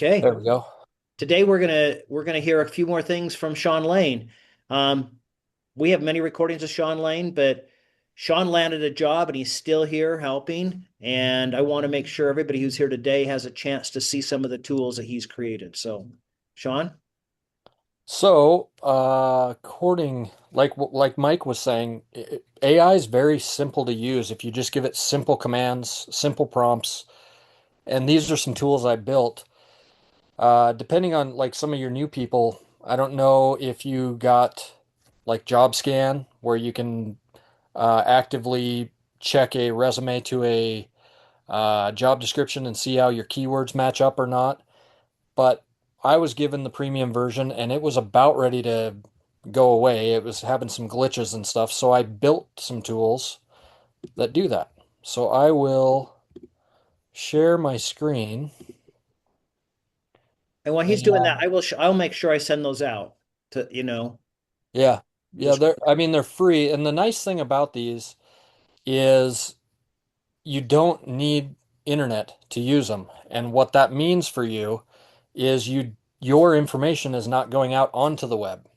Okay. There we go. Today we're gonna hear a few more things from Sean Lane. Um, we have many recordings of Sean Lane, but Sean landed a job and he's still here helping. And I want to make sure everybody who's here today has a chance to see some of the tools that he's created. So, Sean? So, according like Mike was saying, AI is very simple to use if you just give it simple commands, simple prompts, and these are some tools I built. Depending on like some of your new people, I don't know if you got like JobScan where you can actively check a resume to a job description and see how your keywords match up or not. But I was given the premium version and it was about ready to go away. It was having some glitches and stuff, so I built some tools that do that. So I will share my screen And while he's doing that, and I'll make sure I send those out to. yeah. Yeah, Just they're free and the nice thing about these is you don't need internet to use them. And what that means for you is your information is not going out onto the web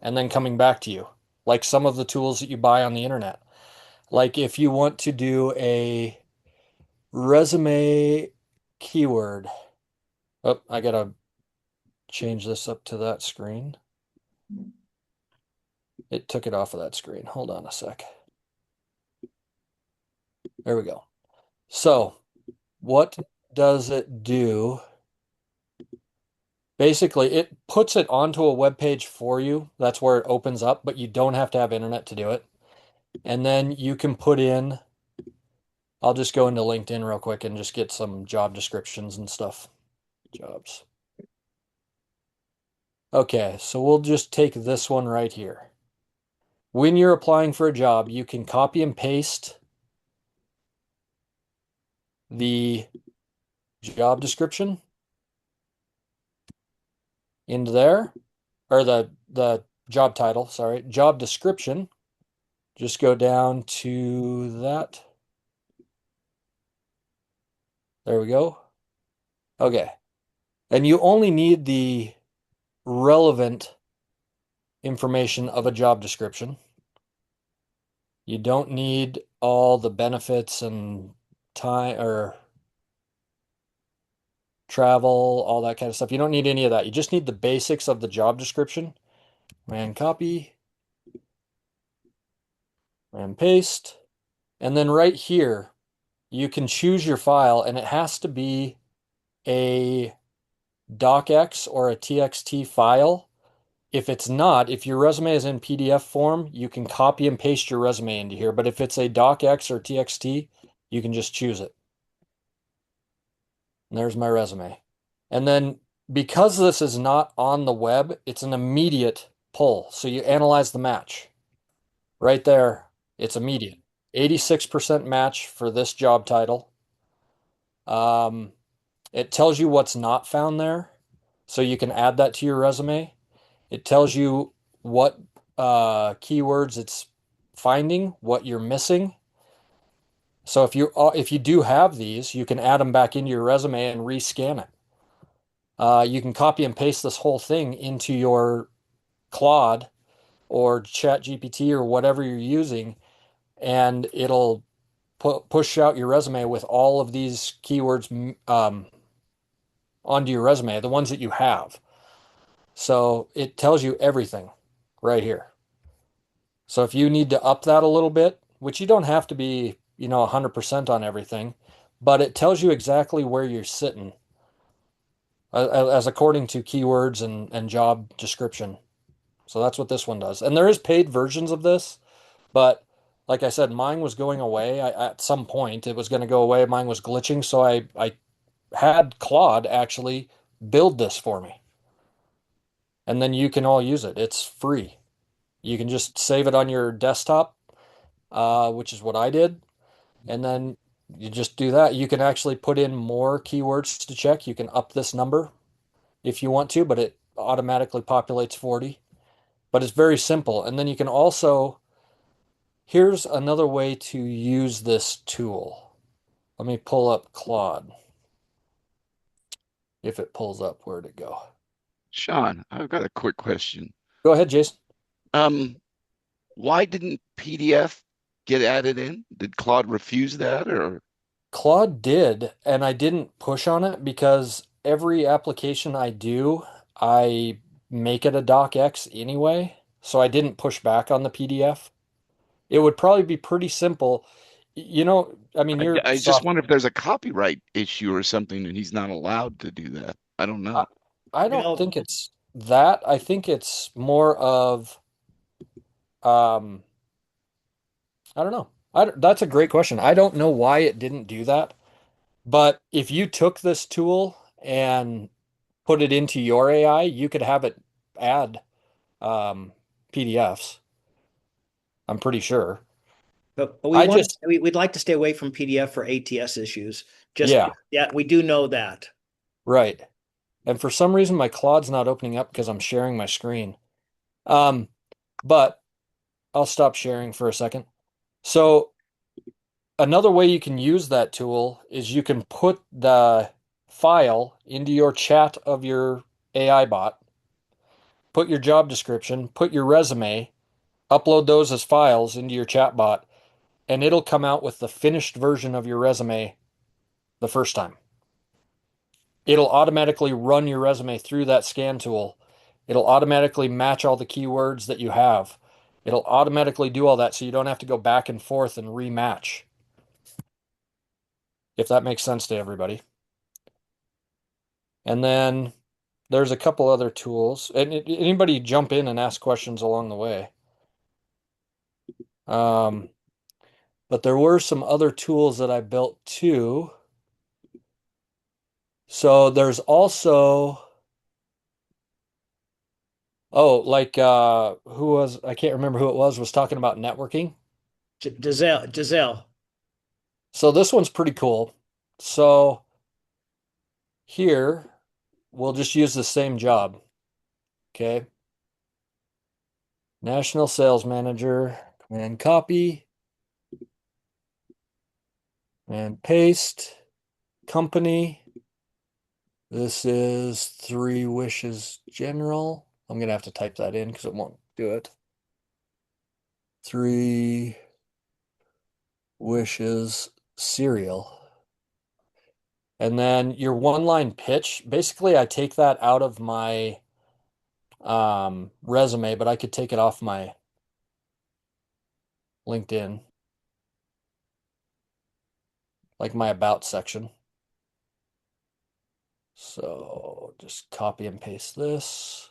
and then coming back to you, like some of the tools that you buy on the internet. Like if you want to do a resume keyword, oh, I gotta change this up to that screen. It took it off of that screen. Hold on a sec. There we go. So, what does it do? Basically, it puts it onto a web page for you. That's where it opens up, but you don't have to have internet to do it. And then you can put in, I'll just go into LinkedIn real quick and just get some job descriptions and stuff. Jobs. Okay, so we'll just take this one right here. When you're applying for a job, you can copy and paste the job description into there, or the job title, sorry, job description. Just go down to that. There we go. Okay. And you only need the relevant information of a job description. You don't need all the benefits and time or travel, all that kind of stuff. You don't need any of that. You just need the basics of the job description. And copy and paste. And then right here, you can choose your file, and it has to be a docx or a txt file. If it's not, if your resume is in PDF form, you can copy and paste your resume into here. But if it's a docx or txt, you can just choose it. And there's my resume. And then because this is not on the web, it's an immediate pull. So you analyze the match. Right there, it's immediate. 86% match for this job title. Um, it tells you what's not found there, so you can add that to your resume. It tells you what keywords it's finding, what you're missing. So if you do have these, you can add them back into your resume and rescan it. You can copy and paste this whole thing into your Claude or ChatGPT or whatever you're using, and it'll push out your resume with all of these keywords onto your resume, the ones that you have. So it tells you everything right here. So if you need to up that a little bit, which you don't have to be, 100% on everything, but it tells you exactly where you're sitting as according to keywords and job description. So that's what this one does. And there is paid versions of this, but like I said, mine was going away. At some point, it was going to go away. Mine was glitching, so I had Claude actually build this for me. And then you can all use it. It's free. You can just save it on your desktop, which is what I did. And then you just do that. You can actually put in more keywords to check. You can up this number if you want to, but it automatically populates 40. But it's very simple. And then you can also, here's another way to use this tool. Let me pull up Claude. if it pulls up. Where'd it go? Sean, I've got a quick question. Go ahead, Jason. Um, why didn't PDF get added in? Did Claude refuse that or Claude did, and I didn't push on it because every application I do, I make it a docx anyway. So I didn't push back on the PDF. It would probably be pretty simple. I mean, you're I just soft. wonder if there's a copyright issue or something and he's not allowed to do that. I don't I, know. I You don't know, think it's that. I think it's more of, um, I don't know. That's a great question. I don't know why it didn't do that. But if you took this tool and put it into your AI, you could have it add um, PDFs. I'm pretty sure. but we I want just, we'd like to stay away from PDF for ATS issues. Just yeah, yeah, we do know that. right. And for some reason, my Claude's not opening up because I'm sharing my screen. Um, but I'll stop sharing for a second. So another way you can use that tool is you can put the file into your chat of your AI bot, put your job description, put your resume, upload those as files into your chat bot, and it'll come out with the finished version of your resume the first time. It'll automatically run your resume through that scan tool. It'll automatically match all the keywords that you have. It'll automatically do all that so you don't have to go back and forth and rematch, if that makes sense to everybody. And then there's a couple other tools. And anybody jump in and ask questions along the way. Um, but there were some other tools that I built too. So there's also, oh, like who was, I can't remember who it was talking about networking. Giselle. So this one's pretty cool. So here we'll just use the same job. Okay. National Sales Manager, command copy and paste, company. This is Three Wishes General. I'm gonna have to type that in because it won't do it. Three Wishes Cereal. And then your one line pitch, basically I take that out of my resume, but I could take it off my LinkedIn, like my about section. So just copy and paste this.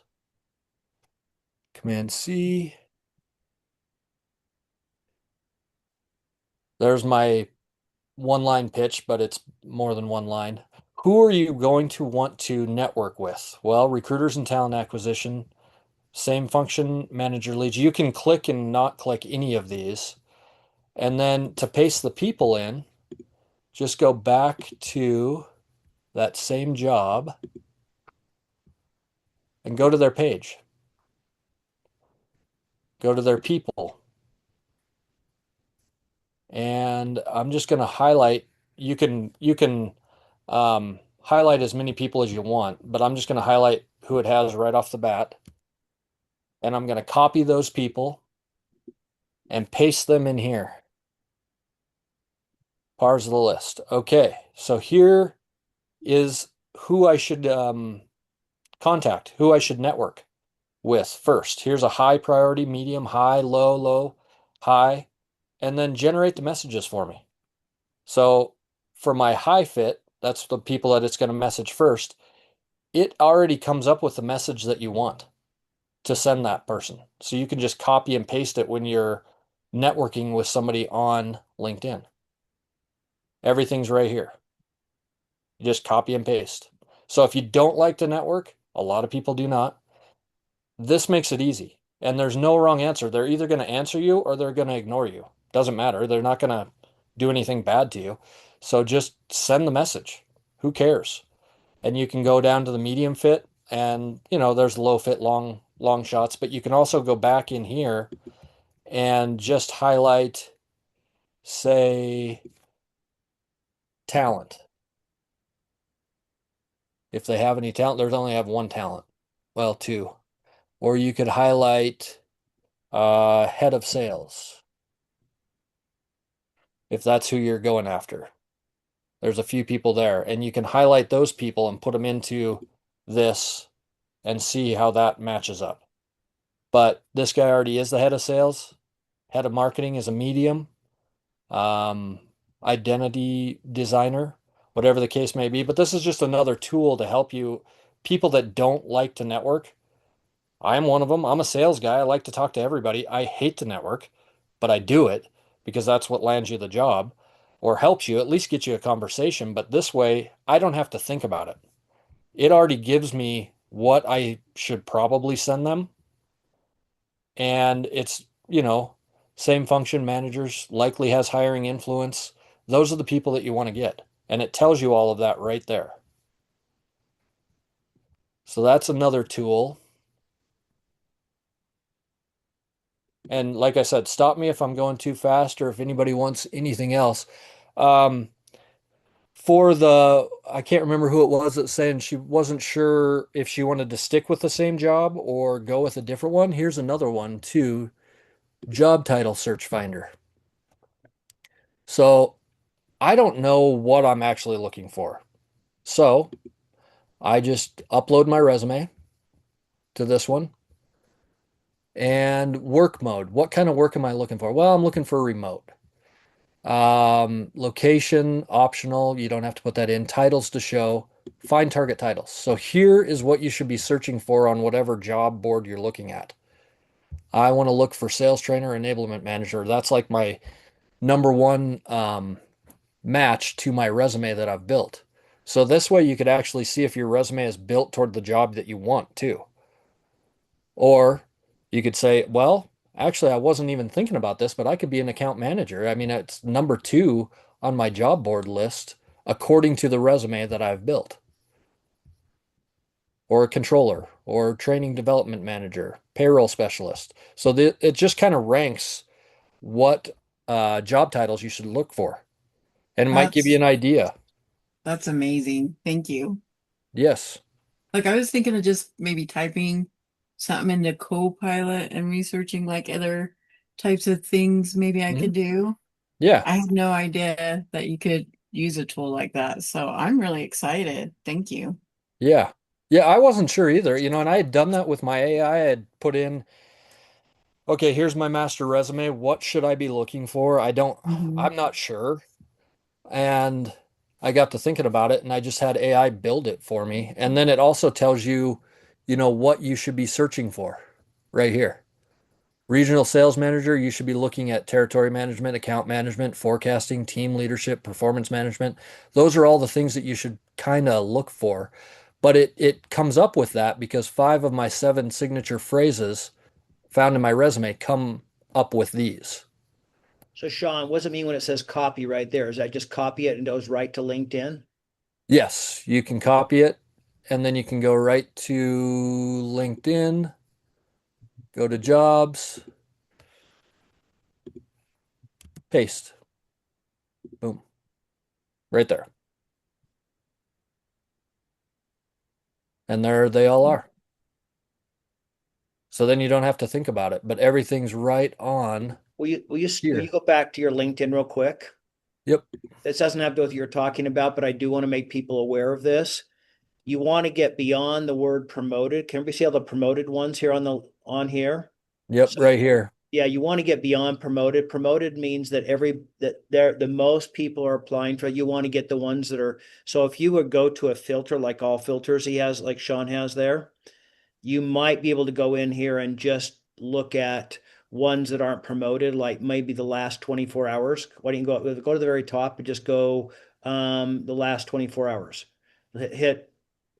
Command C. There's my one line pitch, but it's more than one line. Who are you going to want to network with? Well, recruiters and talent acquisition, same function, manager leads. You can click and not click any of these. And then to paste the people in, just go back to that same job and go to their page. Go to their people. And I'm just going to highlight, you can highlight as many people as you want, but I'm just going to highlight who it has right off the bat. And I'm going to copy those people and paste them in here. Parse the list. Okay, so here is who I should contact, who I should network with first. Here's a high priority, medium, high, low, low, high, and then generate the messages for me. So for my high fit, that's the people that it's going to message first. It already comes up with the message that you want to send that person. So you can just copy and paste it when you're networking with somebody on LinkedIn. Everything's right here. You just copy and paste. So if you don't like to network, a lot of people do not, this makes it easy. And there's no wrong answer. They're either going to answer you or they're going to ignore you. Doesn't matter. They're not going to do anything bad to you. So just send the message. Who cares? And you can go down to the medium fit and, there's low fit, long shots, but you can also go back in here and just highlight, say, talent. if they have any talent. There's only have one talent. Well, two. Or you could highlight head of sales if that's who you're going after. There's a few people there, and you can highlight those people and put them into this and see how that matches up. But this guy already is the head of sales. Head of marketing is a medium. Um, Identity designer, whatever the case may be. But this is just another tool to help you. People that don't like to network, I'm one of them. I'm a sales guy. I like to talk to everybody. I hate to network, but I do it because that's what lands you the job or helps you, at least get you a conversation. But this way, I don't have to think about it. It already gives me what I should probably send them. And it's, same function managers, likely has hiring influence. Those are the people that you want to get. And it tells you all of that right there. So that's another tool. And like I said, stop me if I'm going too fast or if anybody wants anything else. Um, I can't remember who it was that saying she wasn't sure if she wanted to stick with the same job or go with a different one. Here's another one too, job title search finder. So I don't know what I'm actually looking for. So I just upload my resume to this one and work mode. What kind of work am I looking for? Well, I'm looking for remote. Location optional. You don't have to put that in. Titles to show. Find target titles. So here is what you should be searching for on whatever job board you're looking at. I want to look for sales trainer, enablement manager. That's like my number one match to my resume that I've built. So this way you could actually see if your resume is built toward the job that you want too. Or you could say, well, actually, I wasn't even thinking about this, but I could be an account manager. I mean, it's number two on my job board list according to the resume that I've built. Or a controller, or training development manager, payroll specialist. So it just kind of ranks what job titles you should look for. And it might give you That's an idea. that's amazing. Thank you. Yes. Like I was thinking of just maybe typing something into Copilot and researching like other types of things maybe I Mhm. could do. Yeah. I had no idea that you could use a tool like that. So I'm really excited. Thank you. Yeah. Yeah, I wasn't sure either, and I had done that with my AI. I had put in, okay, here's my master resume. What should I be looking for? Hmm. I'm not sure. And I got to thinking about it and I just had AI build it for me. And then it also tells you, what you should be searching for right here. Regional sales manager, you should be looking at territory management, account management, forecasting, team leadership, performance management. Those are all the things that you should kind of look for. But it comes up with that because 5 of my 7 signature phrases found in my resume come up with these. So Sean, what does it mean when it says copy right there? Is that just copy it and goes right to LinkedIn? Yes, you can copy it and then you can go right to LinkedIn, go to jobs, paste. Boom. Right there. And there they all are. So then you don't have to think about it, but everything's right on Will you here. go back to your LinkedIn real quick? Yep. This doesn't have to do with what you're talking about, but I do want to make people aware of this. You want to get beyond the word promoted. Can we see all the promoted ones here on here? Yep, So right here. yeah, you want to get beyond promoted. Promoted means that the most people are applying for. You want to get the ones that are. So if you would go to a filter like all filters he has, like Sean has there, you might be able to go in here and just look at ones that aren't promoted, like maybe the last 24 hours. Why don't you go to the very top and just go the last 24 hours. Hit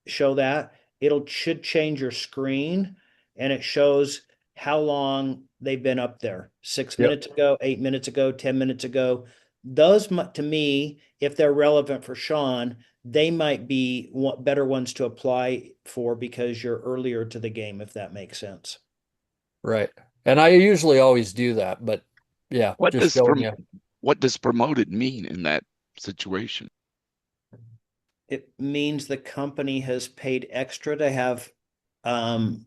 show that. It'll should change your screen and it shows how long they've been up there. Six Yep. minutes ago, 8 minutes ago, 10 minutes ago. Those to me, if they're relevant for Sean, they might be better ones to apply for because you're earlier to the game, if that makes sense. Right. And I usually always do that, but yeah, What just does showing you. what does promoted mean in that situation? it means the company has paid extra to have um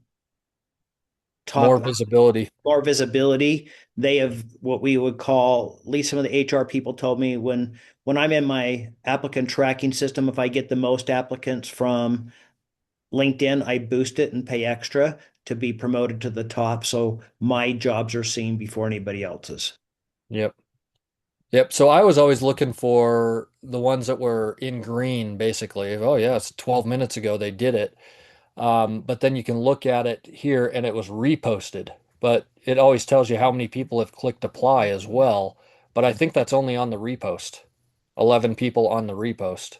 More top visibility. more visibility. They have what we would call, at least some of the HR people told me, when I'm in my applicant tracking system, if I get the most applicants from LinkedIn, I boost it and pay extra to be promoted to the top. So my jobs are seen before anybody else's. Yep. Yep. So I was always looking for the ones that were in green, basically. Oh, yeah, it's 12 minutes ago they did it. But then you can look at it here and it was reposted. But it always tells you how many people have clicked apply as well. But I think that's only on the repost. 11 people on the repost.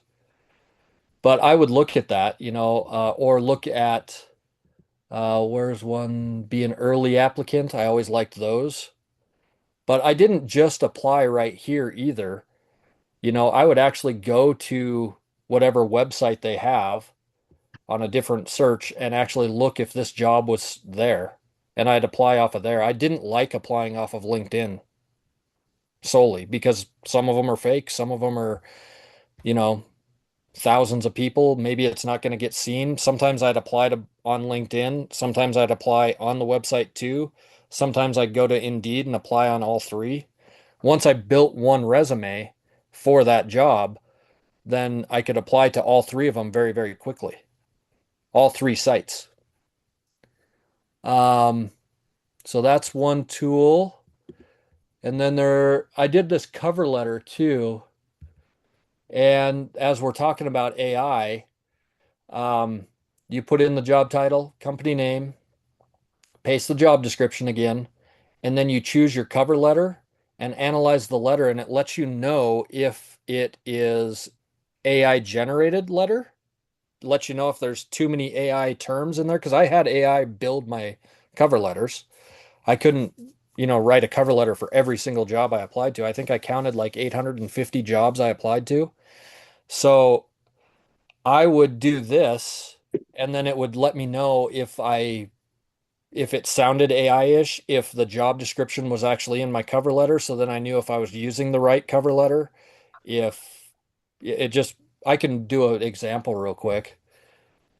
But I would look at that, or look at where's one be an early applicant. I always liked those. But I didn't just apply right here either. I would actually go to whatever website they have on a different search and actually look if this job was there. And I'd apply off of there. I didn't like applying off of LinkedIn solely because some of them are fake, some of them are, you know, thousands of people. Maybe it's not going to get seen. Sometimes I'd apply to on LinkedIn. Sometimes I'd apply on the website too. Sometimes I'd go to Indeed and apply on all three. Once I built one resume for that job, then I could apply to all three of them very, very quickly. All three sites. Um, so that's one tool. And then I did this cover letter too. And as we're talking about AI, you put in the job title, company name, paste the job description again, and then you choose your cover letter and analyze the letter, and it lets you know if it is AI generated letter. It lets you know if there's too many AI terms in there, because I had AI build my cover letters. I couldn't, write a cover letter for every single job I applied to. I think I counted like 850 jobs I applied to. So I would do this, and then it would let me know if it sounded AI-ish, if the job description was actually in my cover letter, so then I knew if I was using the right cover letter. If it just I can do an example real quick.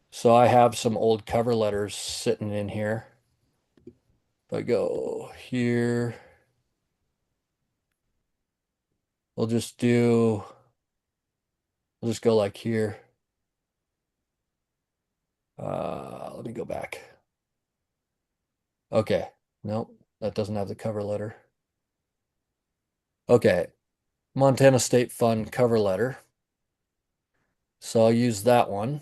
So I have some old cover letters sitting in here. If I go here, we'll just do we'll just go like here. Let me go back. Okay. Nope, that doesn't have the cover letter. Okay. Montana State Fund cover letter. So I'll use that one.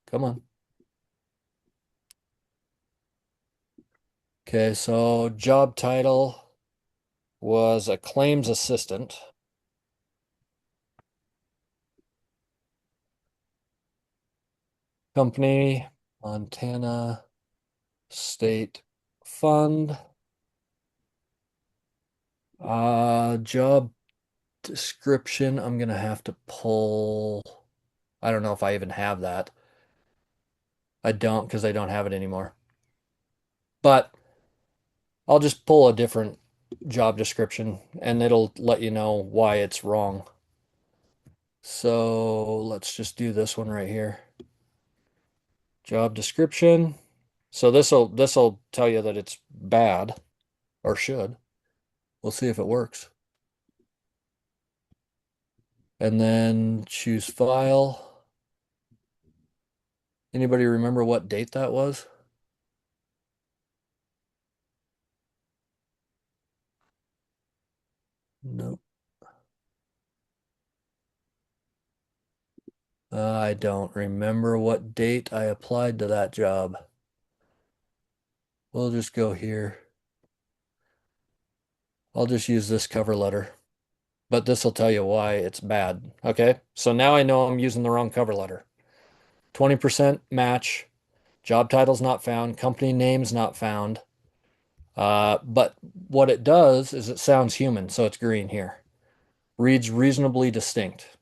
Come on. Okay, so job title was a claims assistant. Company, Montana State Fund. Job description, I'm gonna have to pull. I don't know if I even have that. I don't, because I don't have it anymore. But I'll just pull a different job description and it'll let you know why it's wrong. So let's just do this one right here. Job description. So this'll tell you that it's bad, or should. We'll see if it works. And then choose file. Anybody remember what date that was? Nope. I don't remember what date I applied to that job. We'll just go here. I'll just use this cover letter, but this will tell you why it's bad. Okay, so now I know I'm using the wrong cover letter. 20% match, job title's not found, company name's not found. But what it does is it sounds human, so it's green here. Reads reasonably distinct.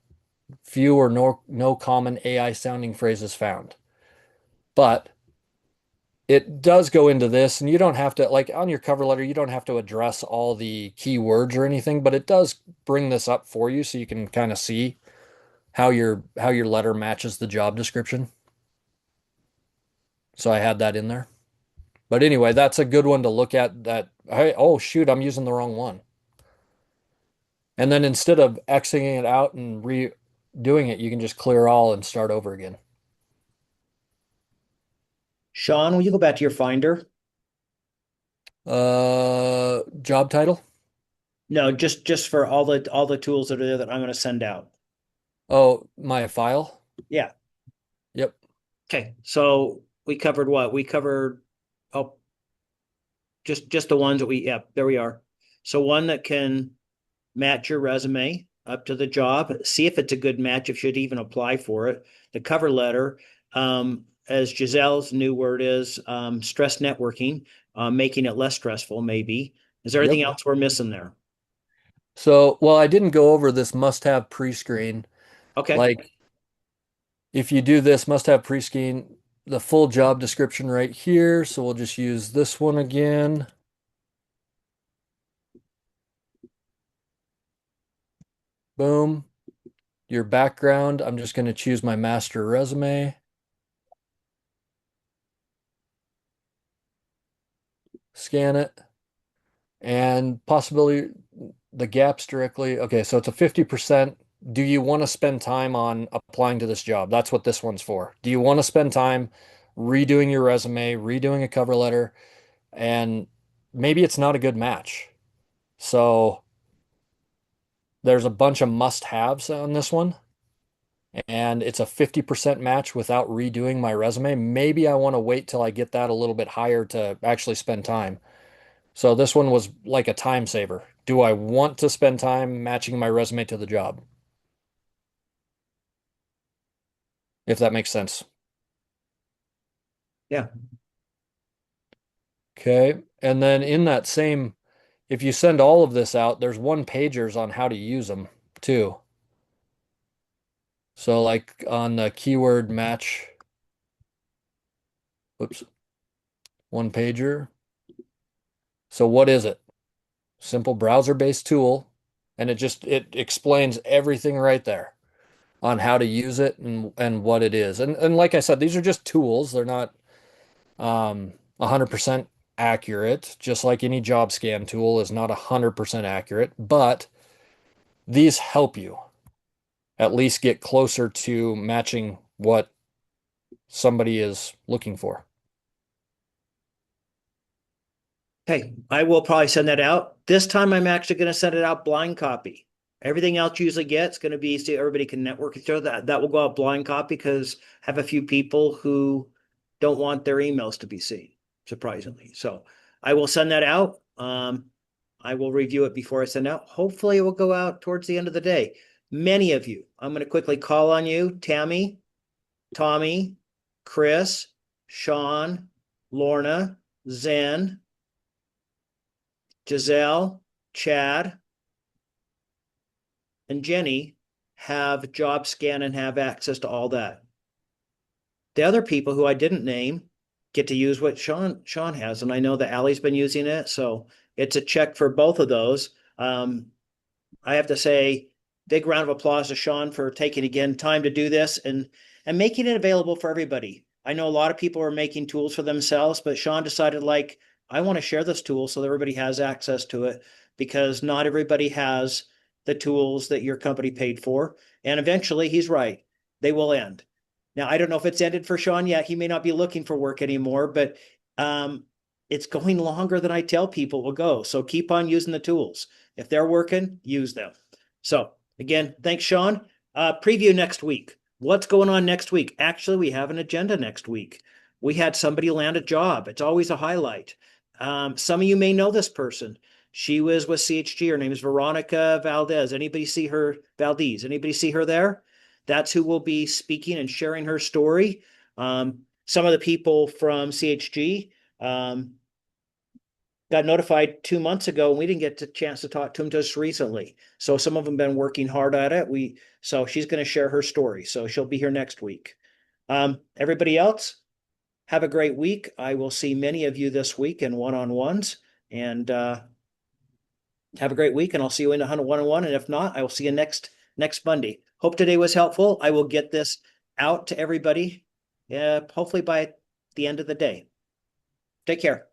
Few or no common AI sounding phrases found. But it does go into this, and you don't have to, like on your cover letter, you don't have to address all the keywords or anything, but it does bring this up for you so you can kind of see how your letter matches the job description. So I had that in there. But anyway, that's a good one to look at that. Oh shoot, I'm using the wrong one. And then instead of Xing it out and redoing it, you can just clear all and start over again. Sean, will you go back to your Finder? Job title? No, just for all the tools that are there that I'm going to send out. Oh, my file? Yeah. Yep. Okay. So we covered what? We covered oh just the ones that yeah, there we are. So one that can match your resume up to the job, see if it's a good match, if you should even apply for it. The cover letter, as Giselle's new word is, stress networking, making it less stressful, maybe. Is there anything Yep. else we're missing there? So, well, I didn't go over this must-have pre-screen. Okay. Like, if you do this must-have pre-screen, the full job description right here. So we'll just use this one again. Boom. Your background, I'm just going to choose my master resume. Scan it. And possibly the gaps directly. Okay, so it's a 50%. Do you want to spend time on applying to this job? That's what this one's for. Do you want to spend time redoing your resume, redoing a cover letter, and maybe it's not a good match? So there's a bunch of must-haves on this one, and it's a 50% match without redoing my resume. Maybe I want to wait till I get that a little bit higher to actually spend time. So this one was like a time saver. Do I want to spend time matching my resume to the job? If that makes sense. Yeah. Okay. And then in that same, if you send all of this out, there's one pagers on how to use them too. So like on the keyword match, whoops, one pager. So what is it? Simple browser-based tool. And it explains everything right there on how to use it and what it is. And like I said, these are just tools. They're not 100% accurate, just like any job scan tool is not 100% accurate, but these help you at least get closer to matching what somebody is looking for. Okay, I will probably send that out. This time I'm actually going to send it out blind copy. Everything else usually gets going to be so everybody can network each other. That will go out blind copy because I have a few people who don't want their emails to be seen, surprisingly. So I will send that out. I will review it before I send out. Hopefully it will go out towards the end of the day. Many of you, I'm going to quickly call on you, Tammy, Tommy, Chris, Sean, Lorna, Zen, Giselle, Chad, and Jenny have job scan and have access to all that. The other people who I didn't name get to use what Sean has, and I know that Allie's been using it, so it's a check for both of those. I have to say, big round of applause to Sean for taking again time to do this and making it available for everybody. I know a lot of people are making tools for themselves, but Sean decided like, I want to share this tool so that everybody has access to it because not everybody has the tools that your company paid for. And eventually he's right. They will end. Now, I don't know if it's ended for Sean yet. He may not be looking for work anymore, but it's going longer than I tell people will go. So keep on using the tools. If they're working, use them. So again, thanks, Sean. Preview next week. What's going on next week? Actually, we have an agenda next week. We had somebody land a job. It's always a highlight. Some of you may know this person. She was with CHG. Her name is Veronica Valdez. Anybody see her? Valdez. Anybody see her there? That's who will be speaking and sharing her story. Some of the people from CHG got notified 2 months ago, and we didn't get the chance to talk to them just recently. So some of them been working hard at it. So she's going to share her story. So she'll be here next week. Everybody else, have a great week. I will see many of you this week in one-on-ones, and have a great week. And I'll see you in a 101-on-1. And if not, I will see you next next Monday. Hope today was helpful. I will get this out to everybody, hopefully by the end of the day. Take care.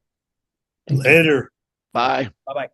Later. Bye. Bye-bye.